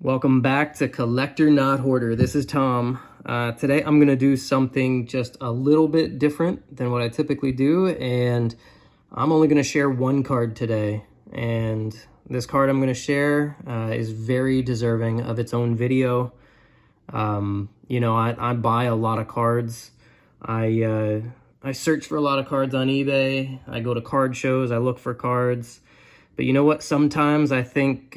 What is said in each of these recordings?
Welcome back to Collector Not Hoarder. This is Tom. Today I'm going to do something just a little bit different than what I typically do, and I'm only going to share one card today. And this card I'm going to share is very deserving of its own video. I buy a lot of cards. I search for a lot of cards on eBay. I go to card shows. I look for cards. But you know what? Sometimes I think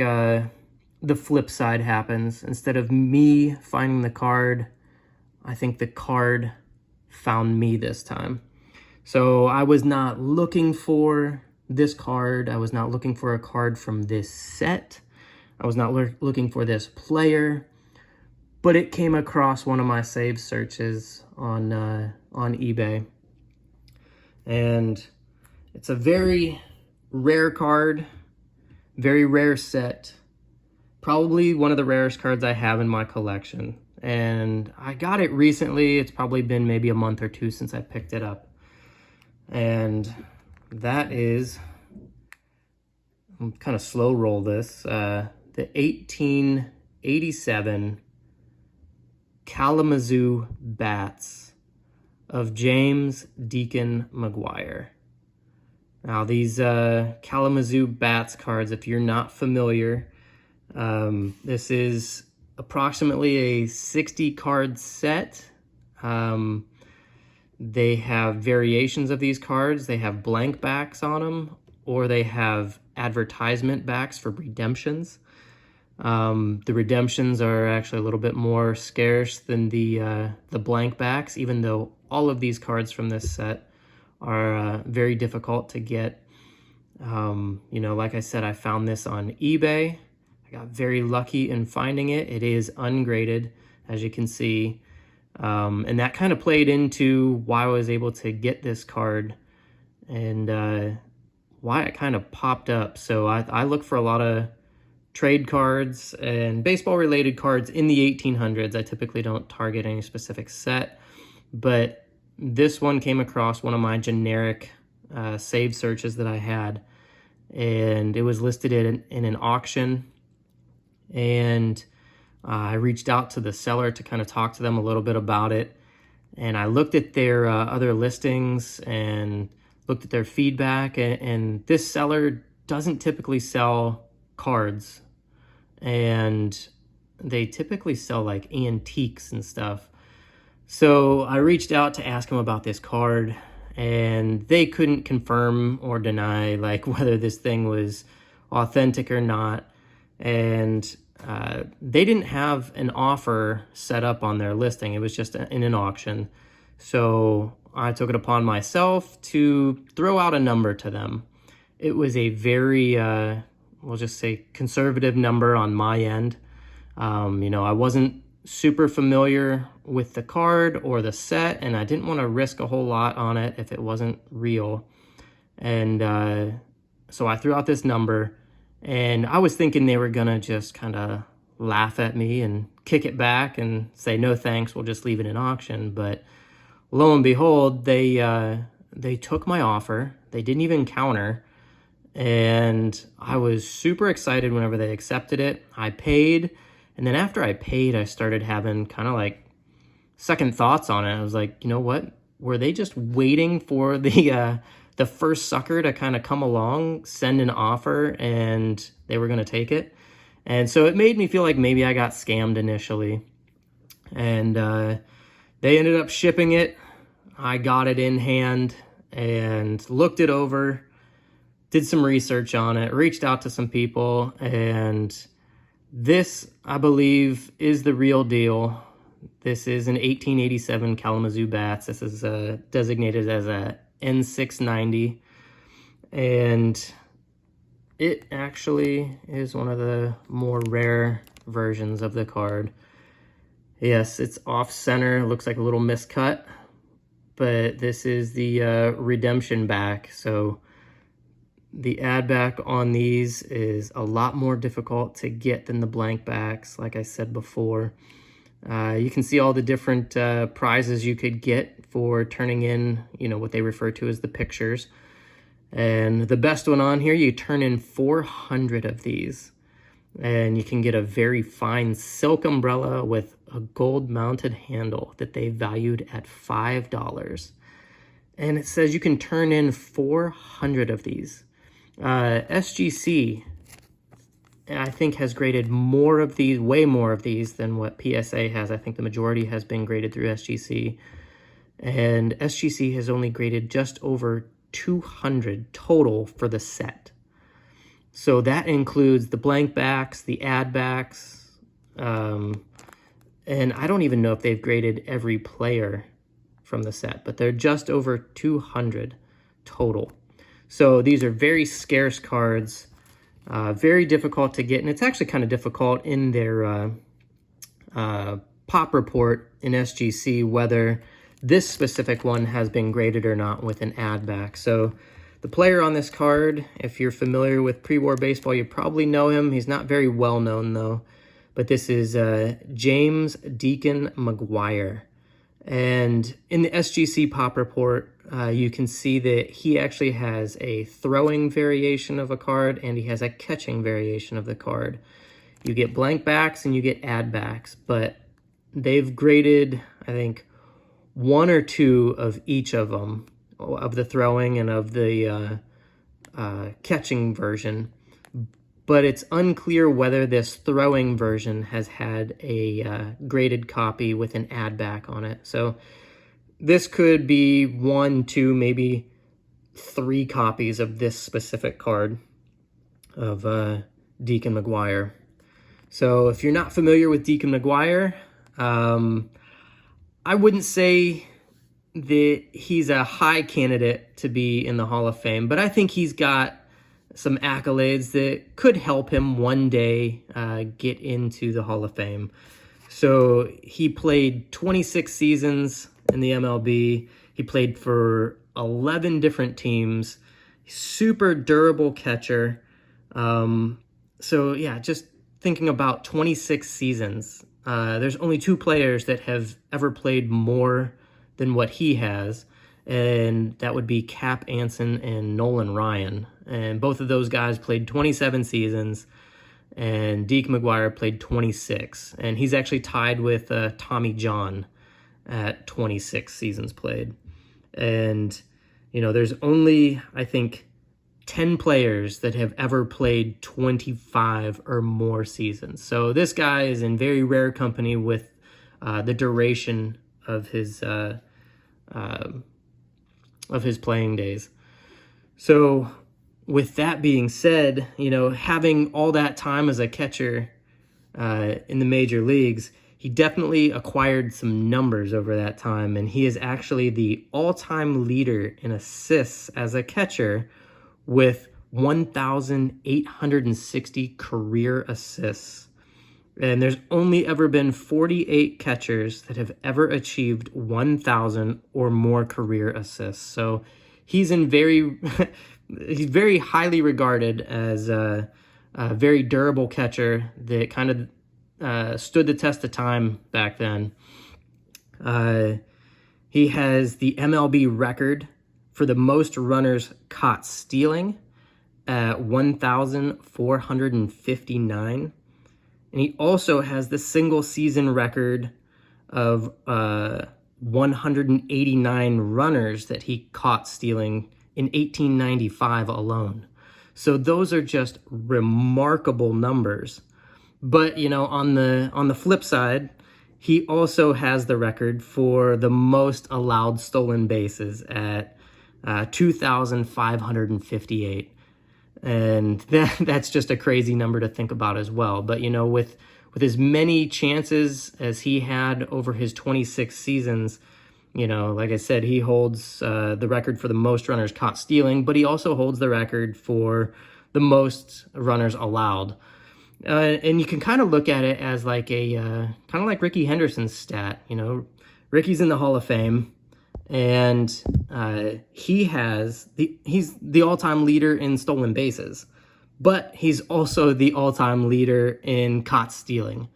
the flip side happens. Instead of me finding the card, I think the card found me this time. So I was not looking for this card. I was not looking for a card from this set. I was not looking for this player, but it came across one of my saved searches on eBay. And it's a very rare card, very rare set. Probably one of the rarest cards I have in my collection. And I got it recently. It's probably been maybe a month or two since I picked it up. And that is, I'm kind of slow roll this, the 1887 Kalamazoo Bats of James Deacon McGuire. Now these Kalamazoo Bats cards, if you're not familiar, this is approximately a 60 card set. They have variations of these cards. They have blank backs on them, or they have advertisement backs for redemptions. The redemptions are actually a little bit more scarce than the blank backs, even though all of these cards from this set are very difficult to get. Like I said, I found this on eBay. Got very lucky in finding it. It is ungraded, as you can see. And that kind of played into why I was able to get this card and why it kind of popped up. So I look for a lot of trade cards and baseball-related cards in the 1800s. I typically don't target any specific set, but this one came across one of my generic save searches that I had, and it was listed in an auction. And I reached out to the seller to kind of talk to them a little bit about it. And I looked at their other listings and looked at their feedback. And this seller doesn't typically sell cards. And they typically sell like antiques and stuff. So I reached out to ask them about this card. And they couldn't confirm or deny like whether this thing was authentic or not. And they didn't have an offer set up on their listing. It was just in an auction. So I took it upon myself to throw out a number to them. It was a very, we'll just say, conservative number on my end. I wasn't super familiar with the card or the set, and I didn't want to risk a whole lot on it if it wasn't real. And so I threw out this number. And I was thinking they were going to just kind of laugh at me and kick it back and say, no thanks, we'll just leave it in auction. But lo and behold, they took my offer. They didn't even counter. And I was super excited whenever they accepted it. I paid. And then after I paid, I started having kind of like second thoughts on it. I was like, you know what? Were they just waiting for the first sucker to kind of come along, send an offer, and they were going to take it? And so it made me feel like maybe I got scammed initially. And they ended up shipping it. I got it in hand and looked it over, did some research on it, reached out to some people, and this, I believe, is the real deal. This is an 1887 Kalamazoo Bats. This is designated as a N690, and it actually is one of the more rare versions of the card. Yes, it's off center, looks like a little miscut, but this is the redemption back. So the ad back on these is a lot more difficult to get than the blank backs, like I said before. You can see all the different prizes you could get for turning in, what they refer to as the pictures. And the best one on here, you turn in 400 of these. And you can get a very fine silk umbrella with a gold-mounted handle that they valued at $5. And it says you can turn in 400 of these. SGC, I think, has graded more of these, way more of these than what PSA has. I think the majority has been graded through SGC. And SGC has only graded just over 200 total for the set. So that includes the blank backs, the ad backs, and I don't even know if they've graded every player from the set, but they're just over 200 total. So these are very scarce cards, very difficult to get, and it's actually kind of difficult in their pop report in SGC whether this specific one has been graded or not with an ad back. So the player on this card, if you're familiar with pre-war baseball, you probably know him. He's not very well known though, but this is James Deacon McGuire. And in the SGC pop report, you can see that he actually has a throwing variation of a card and he has a catching variation of the card. You get blank backs and you get ad backs, but they've graded, I think, one or two of each of them, of the throwing and of the catching version, but it's unclear whether this throwing version has had a graded copy with an ad back on it. So this could be 1, 2, maybe 3 copies of this specific card of Deacon McGuire. So if you're not familiar with Deacon McGuire, I wouldn't say that he's a high candidate to be in the Hall of Fame, but I think he's got some accolades that could help him one day get into the Hall of Fame. So he played 26 seasons in the MLB. He played for 11 different teams. Super durable catcher. So yeah, just thinking about 26 seasons. There's only 2 players that have ever played more than what he has, and that would be Cap Anson and Nolan Ryan. And both of those guys played 27 seasons, and Deacon McGuire played 26. And he's actually tied with Tommy John at 26 seasons played. And, you know, there's only, I think, 10 players that have ever played 25 or more seasons. So this guy is in very rare company with the duration of his playing days. So with that being said, you know, having all that time as a catcher in the major leagues, he definitely acquired some numbers over that time, and he is actually the all-time leader in assists as a catcher with 1,860 career assists. And there's only ever been 48 catchers that have ever achieved 1,000 or more career assists. So he's in he's very highly regarded as a very durable catcher that kind of stood the test of time back then. He has the MLB record for the most runners caught stealing at 1,459. And he also has the single season record of 189 runners that he caught stealing in 1895 alone. So those are just remarkable numbers. But, you know, on the flip side, he also has the record for the most allowed stolen bases at 2,558. And that's just a crazy number to think about as well. But, you know, with as many chances as he had over his 26 seasons, you know, like I said, he holds the record for the most runners caught stealing, but he also holds the record for the most runners allowed. And you can kind of look at it as like a, kind of like Rickey Henderson's stat. You know, Rickey's in the Hall of Fame, and he's the all-time leader in stolen bases, but he's also the all-time leader in caught stealing.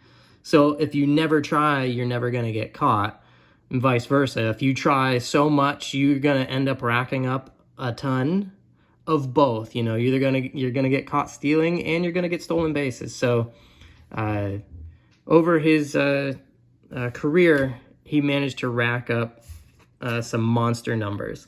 So if you never try, you're never going to get caught, and vice versa. If you try so much, you're going to end up racking up a ton of both. You know, you're gonna get caught stealing and you're gonna get stolen bases. So over his career, he managed to rack up some monster numbers.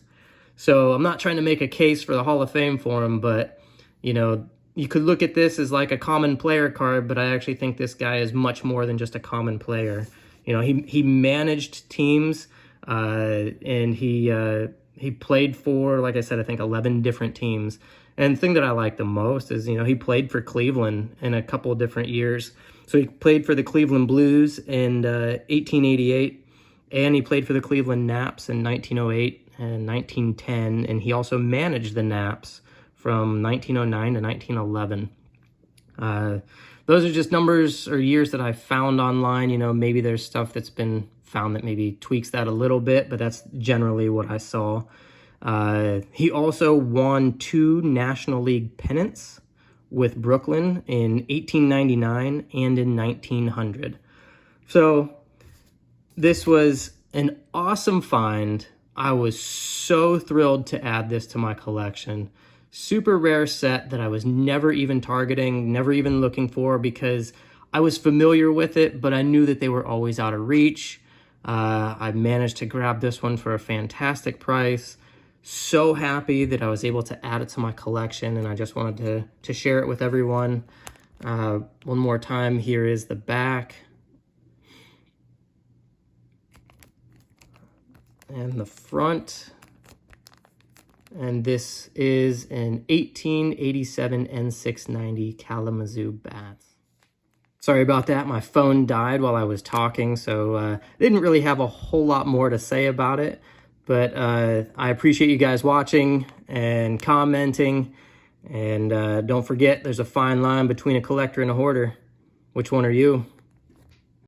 So I'm not trying to make a case for the Hall of Fame for him, but, you know, you could look at this as like a common player card, but I actually think this guy is much more than just a common player. You know, he managed teams, and he played for, like I said, I think 11 different teams. And the thing that I like the most is, you know, he played for Cleveland in a couple of different years. So he played for the Cleveland Blues in 1888, and he played for the Cleveland Naps in 1908 and 1910, and he also managed the Naps from 1909 to 1911. Those are just numbers or years that I found online. You know, maybe there's stuff that's been found that maybe tweaks that a little bit, but that's generally what I saw. He also won 2 National League pennants with Brooklyn in 1899 and in 1900. So this was an awesome find. I was so thrilled to add this to my collection. Super rare set that I was never even targeting, never even looking for, because I was familiar with it, but I knew that they were always out of reach. I managed to grab this one for a fantastic price. So happy that I was able to add it to my collection, and I just wanted to share it with everyone. One more time, here is the back. And the front. And this is an 1887 N690 Kalamazoo Bats. Sorry about that, my phone died while I was talking, so didn't really have a whole lot more to say about it. But I appreciate you guys watching and commenting. And don't forget, there's a fine line between a collector and a hoarder. Which one are you?